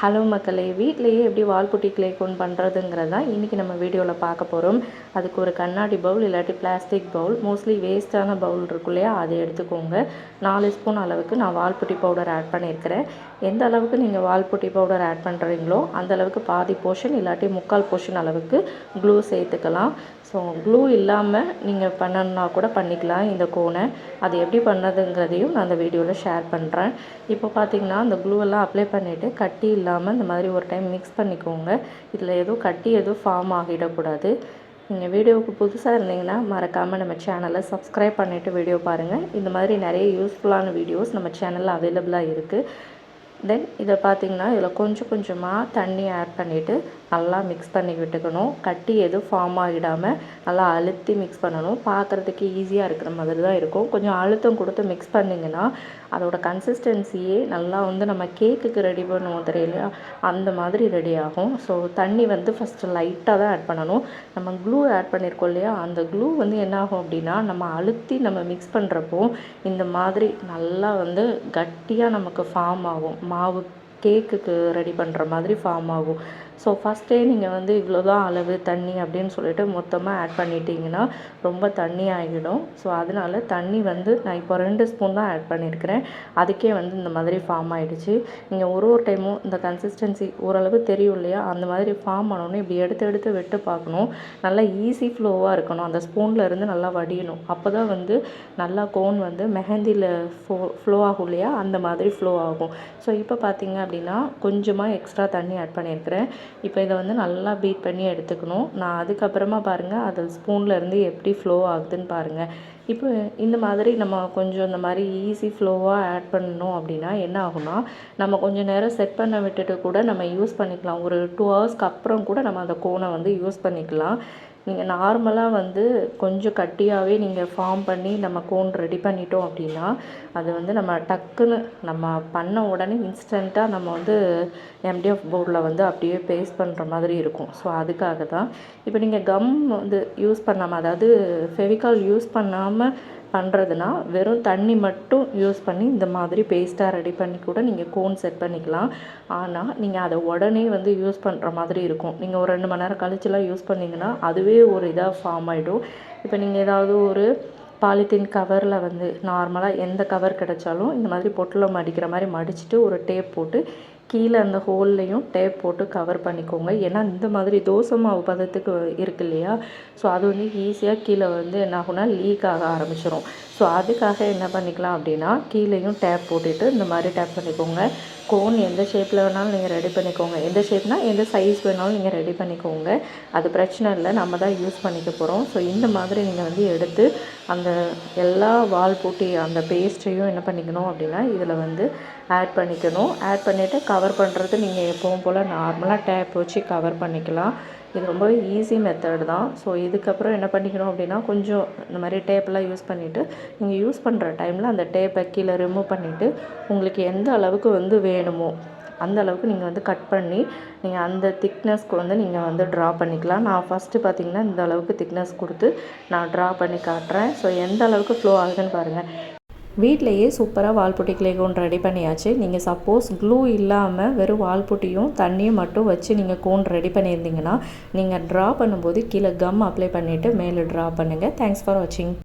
Hello மக்களே, வீட்டிலேயே எப்படி வால்புட்டி க்ளே கோன் பண்ணுறதுங்கிறது தான் இன்றைக்கி நம்ம வீடியோவில் பார்க்க போகிறோம். அதுக்கு ஒரு கண்ணாடி பவுல் இல்லாட்டி பிளாஸ்டிக் பவுல், மோஸ்ட்லி வேஸ்ட்டான பவுல் இருக்கு இல்லையா, அதை எடுத்துக்கோங்க. 4 ஸ்பூன் அளவுக்கு நான் வால்புட்டி பவுடர் ஆட் பண்ணியிருக்கிறேன். எந்த அளவுக்கு நீங்கள் வால்புட்டி பவுடர் ஆட் பண்ணுறீங்களோ அந்த அளவுக்கு பாதி போர்ஷன் இல்லாட்டி 3/4 போர்ஷன் அளவுக்கு க்ளூ சேர்த்துக்கலாம். ஸோ க்ளூ இல்லாமல் நீங்கள் பண்ணணுன்னா கூட பண்ணிக்கலாம் இந்த கோனை. அது எப்படி பண்ணுறதுங்கிறதையும் நான் அந்த வீடியோவில் ஷேர் பண்ணுறேன். இப்போ பார்த்திங்கன்னா அந்த க்ளூவெல்லாம் அப்ளை பண்ணிவிட்டு கட்டி இல்லாமல் இந்த மாதிரி ஒரு டைம் மிக்ஸ் பண்ணிக்கோங்க. இதில் எதுவும் கட்டி எதுவும் ஃபார்ம் ஆகிடக்கூடாது. நீங்கள் வீடியோவுக்கு புதுசாக இருந்தீங்கன்னா மறக்காமல் நம்ம சேனலை சப்ஸ்கிரைப் பண்ணிவிட்டு வீடியோ பாருங்கள். இந்த மாதிரி நிறைய யூஸ்ஃபுல்லான வீடியோஸ் நம்ம சேனலில் அவைலபிளாக இருக்குது. தென் இதை பார்த்திங்கன்னா இதில் கொஞ்சம் கொஞ்சமாக தண்ணி ஆட் பண்ணிவிட்டு நல்லா மிக்ஸ் பண்ணி விட்டுக்கணும். கட்டி எதுவும் ஃபார்ம் ஆகிடாமல் நல்லா அழுத்தி மிக்ஸ் பண்ணணும். பார்க்குறதுக்கு ஈஸியாக இருக்கிற மாதிரி தான் இருக்கும். கொஞ்சம் அழுத்தம் கொடுத்து மிக்ஸ் பண்ணிங்கன்னா அதோட கன்சிஸ்டன்சியே நல்லா நம்ம கேக்குக்கு ரெடி பண்ணுவோம் தெரியலையா, அந்த மாதிரி ரெடி ஆகும். ஸோ தண்ணி ஃபஸ்ட்டு லைட்டாக தான் ஆட் பண்ணணும். நம்ம க்ளூ ஆட் பண்ணியிருக்கோம் இல்லையா, அந்த க்ளூ என்ன ஆகும் அப்படின்னா நம்ம அழுத்தி நம்ம மிக்ஸ் பண்ணுறப்போ இந்த மாதிரி நல்லா கட்டியாக நமக்கு ஃபார்ம் ஆகும். மாவு கேக்குக்கு ரெடி பண்ணுற மாதிரி ஃபார்ம் ஆகும். ஸோ ஃபஸ்ட்டே நீங்கள் இவ்வளோ தான் அளவு தண்ணி அப்படின்னு சொல்லிட்டு மொத்தமாக ஆட் பண்ணிட்டீங்கன்னா ரொம்ப தண்ணி ஆகிடும். ஸோ அதனால் தண்ணி நான் இப்போ 2 ஸ்பூன் தான் ஆட் பண்ணியிருக்கிறேன். அதுக்கே இந்த மாதிரி ஃபார்ம் ஆகிடுச்சு. நீங்கள் ஒரு டைமும் இந்த கன்சிஸ்டன்சி ஓரளவு தெரியும் இல்லையா, அந்த மாதிரி ஃபார்ம் ஆனோன்னு இப்படி எடுத்து எடுத்து விட்டு பார்க்கணும். நல்லா ஈஸி ஃப்ளோவாக இருக்கணும். அந்த ஸ்பூனில் இருந்து நல்லா வடியணும். அப்போ தான் நல்லா கோன் மெஹந்தியில் ஃப்ளோ ஆகும் இல்லையா, அந்த மாதிரி ஃப்ளோ ஆகும். ஸோ இப்போ பார்த்தீங்க அப்படின்னா கொஞ்சமாக எக்ஸ்ட்ரா தண்ணி ஆட் பண்ணியிருக்கிறேன். இப்போ இதை நல்லா பீட் பண்ணி எடுத்துக்கணும். நான் அதுக்கப்புறமா பாருங்கள் அது ஸ்பூனில் இருந்து எப்படி ஃப்ளோ ஆகுதுன்னு பாருங்கள். இப்போ இந்த மாதிரி நம்ம கொஞ்சம் இந்த மாதிரி ஈஸி ஃப்ளோவாக ஆட் பண்ணணும் அப்படின்னா என்ன ஆகும்னா, நம்ம கொஞ்சம் நேரம் செட் பண்ண விட்டுட்டு கூட நம்ம யூஸ் பண்ணிக்கலாம். ஒரு 2 ஹவர்ஸ்க்கு அப்புறம் கூட நம்ம அந்த கோனை யூஸ் பண்ணிக்கலாம். நீங்கள் நார்மலாக கொஞ்சம் கட்டியாகவே நீங்கள் ஃபார்ம் பண்ணி நம்ம கோன் ரெடி பண்ணிட்டோம் அப்படின்னா அது நம்ம டக்குன்னு நம்ம பண்ண உடனே இன்ஸ்டண்ட்டாக நம்ம எம்டிஎஃப் போர்டில் அப்படியே பேஸ்ட் பண்ணுற மாதிரி இருக்கும். ஸோ அதுக்காக தான் இப்போ நீங்கள் கம் யூஸ் பண்ணாமல், அதாவது ஃபெவிகால் யூஸ் பண்ணாமல் பண்ணுறதுனா வெறும் தண்ணி மட்டும் யூஸ் பண்ணி இந்த மாதிரி பேஸ்ட்டாக ரெடி பண்ணி கூட நீங்கள் கோன் செட் பண்ணிக்கலாம். ஆனால் நீங்கள் அதை உடனே யூஸ் பண்ணுற மாதிரி இருக்கும். நீங்கள் ஒரு 2 மணி நேரம் கழிச்சுலாம் யூஸ் பண்ணிங்கன்னா அதுவே ஒரு இதாக ஃபார்ம் ஆகிடும். இப்போ நீங்கள் ஏதாவது ஒரு பாலித்தீன் கவரில் நார்மலாக எந்த கவர் கிடைச்சாலும் இந்த மாதிரி பொட்டலம் மடிக்கிற மாதிரி மடிச்சுட்டு ஒரு டேப் போட்டு கீழே அந்த ஹோல்லையும் டேப் போட்டு கவர் பண்ணிக்கோங்க. ஏன்னா இந்த மாதிரி தோசை மாவு பதத்துக்கு இருக்கு இல்லையா, ஸோ அது ஈஸியாக கீழே என்ன ஆகும்னா லீக் ஆக ஆரம்பிச்சிடும். ஸோ அதுக்காக என்ன பண்ணிக்கலாம் அப்படின்னா கீழேயும் டேப் போட்டுட்டு இந்த மாதிரி டேப் பண்ணிக்கோங்க. கோன் எந்த ஷேப்பில் வேணாலும் நீங்கள் ரெடி பண்ணிக்கோங்க. எந்த ஷேப்னால் எந்த சைஸ் வேணாலும் நீங்கள் ரெடி பண்ணிக்கோங்க. அது பிரச்சனை இல்லை, நம்ம தான் யூஸ் பண்ணிக்க போகிறோம். ஸோ இந்த மாதிரி நீங்கள் எடுத்து அந்த எல்லா வால்புட்டி அந்த பேஸ்ட்டையும் என்ன பண்ணிக்கணும் அப்படின்னா இதில் ஆட் பண்ணிக்கணும். ஆட் பண்ணிவிட்டு கவர் பண்ணுறது நீங்கள் எப்பவும் போல் நார்மலாக டேப் வச்சு கவர் பண்ணிக்கலாம். இது ரொம்ப ஈஸி மெத்தட் தான். ஸோ இதுக்கப்புறம் என்ன பண்ணிக்கணும் அப்படின்னா கொஞ்சம் இந்த மாதிரி டேப்பெல்லாம் யூஸ் பண்ணிவிட்டு நீங்கள் யூஸ் பண்ணுற டைமில் அந்த டேப்பை கீழே ரிமூவ் பண்ணிவிட்டு உங்களுக்கு எந்த அளவுக்கு வேணுமோ அந்த அளவுக்கு நீங்கள் கட் பண்ணி நீங்கள் அந்த திக்னஸ்க்கு நீங்கள் ட்ரா பண்ணிக்கலாம். நான் ஃபஸ்ட்டு பார்த்திங்கன்னா இந்த அளவுக்கு திக்னஸ் கொடுத்து நான் ட்ரா பண்ணி காட்டுறேன். ஸோ எந்த அளவுக்கு ஃப்ளோ ஆகுதுன்னு பாருங்கள். வீட்டிலையே சூப்பராக வால்புட்டி க்ளே கோன் ரெடி பண்ணியாச்சு. நீங்கள் சப்போஸ் க்ளூ இல்லாமல் வெறும் வால்புட்டியும் தண்ணியும் மட்டும் வச்சு நீங்கள் கோன் ரெடி பண்ணியிருந்தீங்கன்னா நீங்கள் ட்ரா பண்ணும்போது கீழே கம் அப்ளை பண்ணிவிட்டு மேலே ட்ரா பண்ணுங்கள். தேங்க்ஸ் ஃபார் வாட்சிங்.